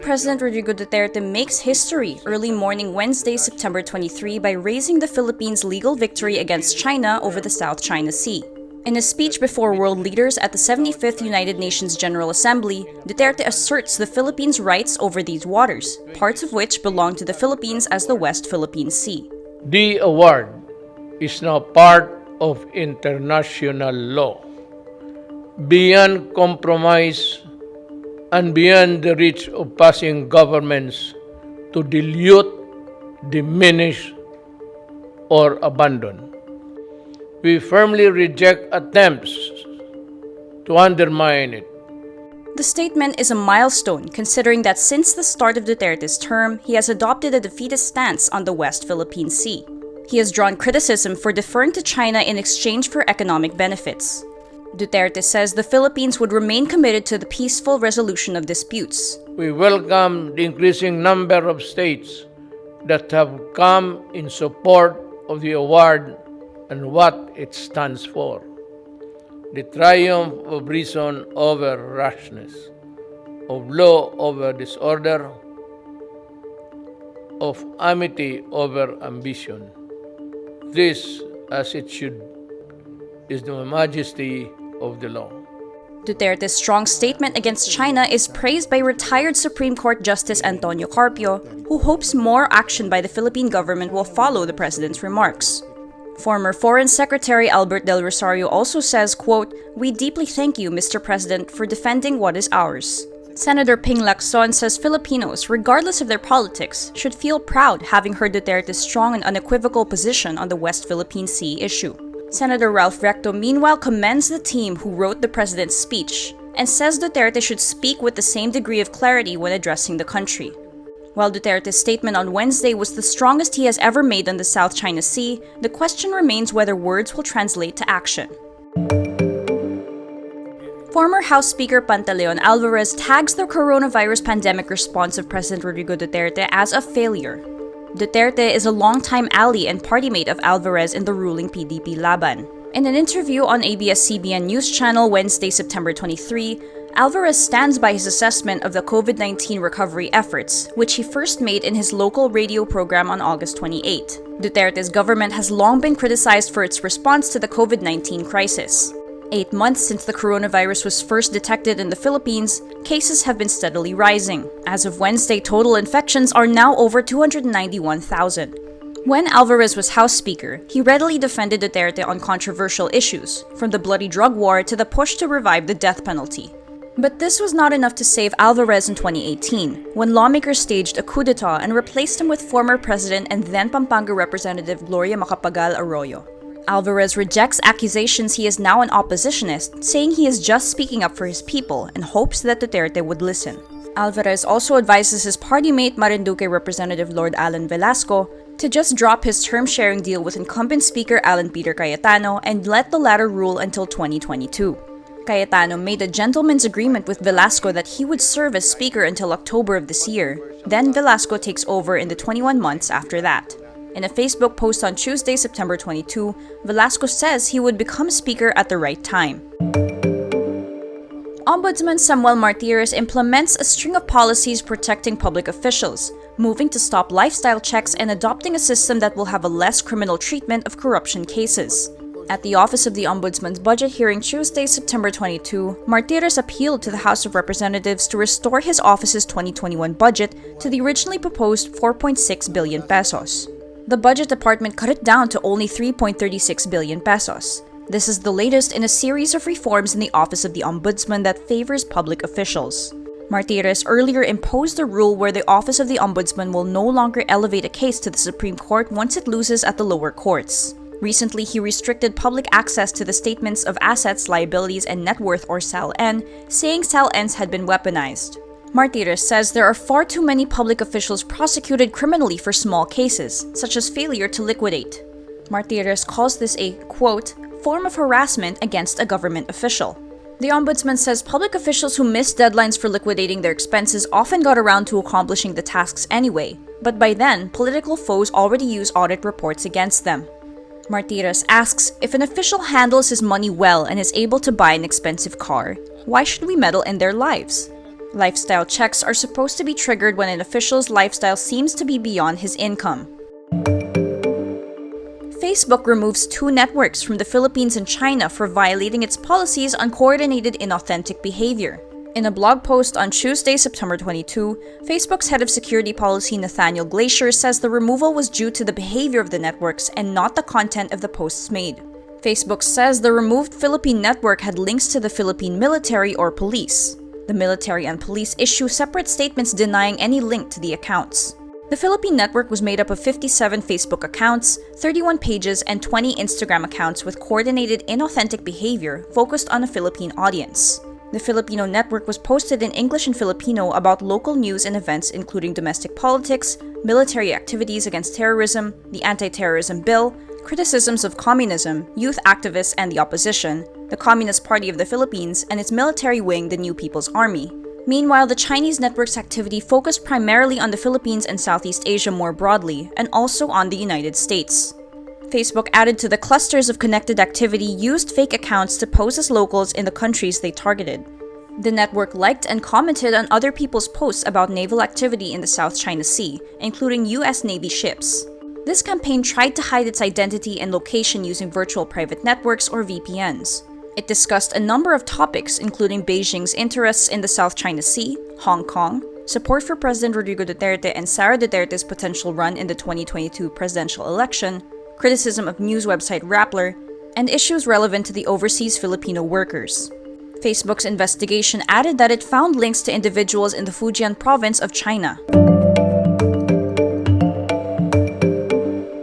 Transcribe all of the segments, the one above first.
President Rodrigo Duterte makes history early morning Wednesday, September 23 by raising the Philippines' legal victory against China over the South China Sea. In a speech before world leaders at the 75th United Nations General Assembly, Duterte asserts the Philippines' rights over these waters, parts of which belong to the Philippines as the West Philippine Sea. The award is now part of international law, beyond compromise and beyond the reach of passing governments to dilute, diminish, or abandon. We firmly reject attempts to undermine it. The statement is a milestone considering that since the start of Duterte's term, he has adopted a defeatist stance on the West Philippine Sea. He has drawn criticism for deferring to China in exchange for economic benefits. Duterte says the Philippines would remain committed to the peaceful resolution of disputes. We welcome the increasing number of states that have come in support of the award and what it stands for: the triumph of reason over rashness, of law over disorder, of amity over ambition. This, as it should, is the majesty of the law. Duterte's strong statement against China is praised by retired Supreme Court Justice Antonio Carpio, who hopes more action by the Philippine government will follow the president's remarks. Former Foreign Secretary Albert Del Rosario also says, quote, "We deeply thank you, Mr. President, for defending what is ours." Senator Ping Lacson says Filipinos, regardless of their politics, should feel proud having heard Duterte's strong and unequivocal position on the West Philippine Sea issue. Senator Ralph Recto meanwhile commends the team who wrote the president's speech and says Duterte should speak with the same degree of clarity when addressing the country. While Duterte's statement on Wednesday was the strongest he has ever made on the South China Sea, the question remains whether words will translate to action. Former House Speaker Pantaleon Alvarez tags the coronavirus pandemic response of President Rodrigo Duterte as a failure. Duterte is a longtime ally and party mate of Alvarez in the ruling PDP Laban. In an interview on ABS-CBN News Channel Wednesday, September 23, Alvarez stands by his assessment of the COVID-19 recovery efforts, which he first made in his local radio program on August 28. Duterte's government has long been criticized for its response to the COVID-19 crisis. 8 months since the coronavirus was first detected in the Philippines, cases have been steadily rising. As of Wednesday, total infections are now over 291,000. When Alvarez was House Speaker, he readily defended Duterte on controversial issues, from the bloody drug war to the push to revive the death penalty. But this was not enough to save Alvarez in 2018, when lawmakers staged a coup d'etat and replaced him with former President and then Pampanga Representative Gloria Macapagal Arroyo. Alvarez rejects accusations he is now an oppositionist, saying he is just speaking up for his people and hopes that Duterte would listen. Alvarez also advises his party mate Marinduque Representative Lord Alan Velasco to just drop his term-sharing deal with incumbent Speaker Alan Peter Cayetano and let the latter rule until 2022. Cayetano made a gentleman's agreement with Velasco that he would serve as Speaker until October of this year. Then Velasco takes over in the 21 months after that. In a Facebook post on Tuesday, September 22, Velasco says he would become Speaker at the right time. Ombudsman Samuel Martires implements a string of policies protecting public officials, moving to stop lifestyle checks and adopting a system that will have a less criminal treatment of corruption cases. At the Office of the Ombudsman's budget hearing Tuesday, September 22, Martires appealed to the House of Representatives to restore his office's 2021 budget to the originally proposed 4.6 billion pesos. The budget department cut it down to only 3.36 billion pesos. This is the latest in a series of reforms in the Office of the Ombudsman that favors public officials. Martires earlier imposed a rule where the Office of the Ombudsman will no longer elevate a case to the Supreme Court once it loses at the lower courts. Recently, he restricted public access to the Statements of Assets, Liabilities, and Net Worth or SALN, saying SALNs had been weaponized. Martires says there are far too many public officials prosecuted criminally for small cases, such as failure to liquidate. Martires calls this a, quote, form of harassment against a government official. The Ombudsman says public officials who missed deadlines for liquidating their expenses often got around to accomplishing the tasks anyway, but by then, political foes already use audit reports against them. Martires asks, if an official handles his money well and is able to buy an expensive car, why should we meddle in their lives? Lifestyle checks are supposed to be triggered when an official's lifestyle seems to be beyond his income. Facebook removes 2 networks from the Philippines and China for violating its policies on coordinated inauthentic behavior. In a blog post on Tuesday, September 22, Facebook's head of security policy Nathaniel Glacier says the removal was due to the behavior of the networks and not the content of the posts made. Facebook says the removed Philippine network had links to the Philippine military or police. The military and police issue separate statements denying any link to the accounts. The Philippine network was made up of 57 Facebook accounts, 31 pages, and 20 Instagram accounts with coordinated inauthentic behavior focused on a Philippine audience. The Filipino network was posted in English and Filipino about local news and events including domestic politics, military activities against terrorism, the anti-terrorism bill, criticisms of communism, youth activists and the opposition, the Communist Party of the Philippines, and its military wing, the New People's Army. Meanwhile, the Chinese network's activity focused primarily on the Philippines and Southeast Asia more broadly, and also on the United States. Facebook added to the clusters of connected activity used fake accounts to pose as locals in the countries they targeted. The network liked and commented on other people's posts about naval activity in the South China Sea, including US Navy ships. This campaign tried to hide its identity and location using virtual private networks or VPNs. It discussed a number of topics including Beijing's interests in the South China Sea, Hong Kong, support for President Rodrigo Duterte and Sara Duterte's potential run in the 2022 presidential election, criticism of news website Rappler, and issues relevant to the overseas Filipino workers. Facebook's investigation added that it found links to individuals in the Fujian province of China.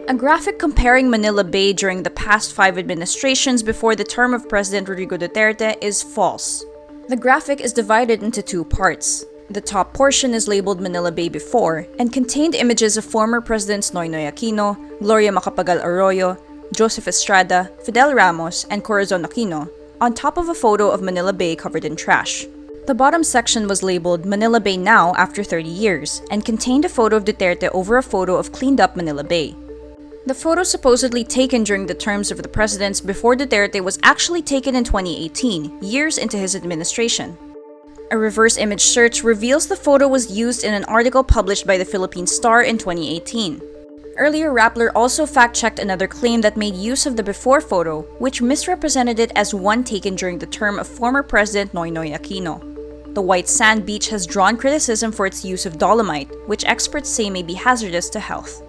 A graphic comparing Manila Bay during the past 5 administrations before the term of President Rodrigo Duterte is false. The graphic is divided into 2 parts. The top portion is labeled Manila Bay before and contained images of former Presidents Noynoy Aquino, Gloria Macapagal Arroyo, Joseph Estrada, Fidel Ramos, and Corazon Aquino, on top of a photo of Manila Bay covered in trash. The bottom section was labeled Manila Bay Now After 30 Years and contained a photo of Duterte over a photo of cleaned up Manila Bay. The photo supposedly taken during the terms of the presidents before Duterte was actually taken in 2018, years into his administration. A reverse image search reveals the photo was used in an article published by the Philippine Star in 2018. Earlier, Rappler also fact-checked another claim that made use of the before photo, which misrepresented it as one taken during the term of former President Noynoy Aquino. The white sand beach has drawn criticism for its use of dolomite, which experts say may be hazardous to health.